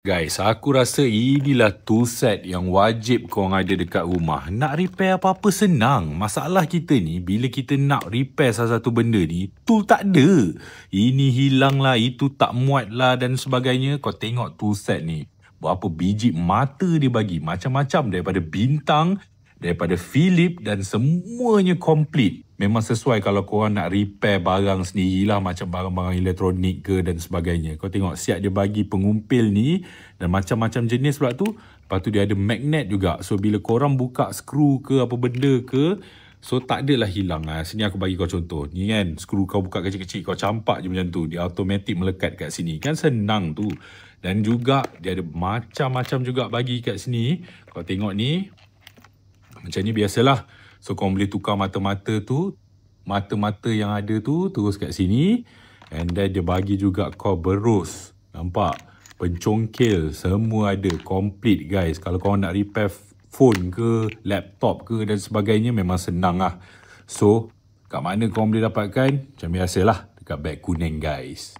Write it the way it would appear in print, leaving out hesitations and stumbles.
Guys, aku rasa inilah toolset yang wajib korang ada dekat rumah. Nak repair apa-apa senang. Masalah kita ni, bila kita nak repair salah satu benda ni, tool tak ada. Ini hilang lah, itu tak muat lah dan sebagainya. Kau tengok toolset ni. Berapa biji mata dia bagi. Macam-macam daripada bintang, daripada Philip dan semuanya komplit. Memang sesuai kalau korang nak repair barang sendirilah, macam barang-barang elektronik ke dan sebagainya. Kau tengok siap dia bagi pengumpil ni dan macam-macam jenis pula tu. Lepas tu dia ada magnet juga. So bila korang buka skru ke apa benda ke, so tak adalah hilang. Sini aku bagi kau contoh. Ni kan, skru kau buka kecil-kecil, kau campak je macam tu. Dia automatik melekat kat sini. Kan senang tu. Dan juga dia ada macam-macam juga bagi kat sini. Kau tengok ni. Macam ni biasalah. So kau boleh tukar mata-mata tu. Mata-mata yang ada tu terus kat sini. And then dia bagi juga kau berus. Nampak? Pencongkil. Semua ada. Complete guys. Kalau kau nak repair phone ke, laptop ke dan sebagainya, memang senang lah. So kat mana kau boleh dapatkan? Macam biasalah. Dekat beg kuning guys.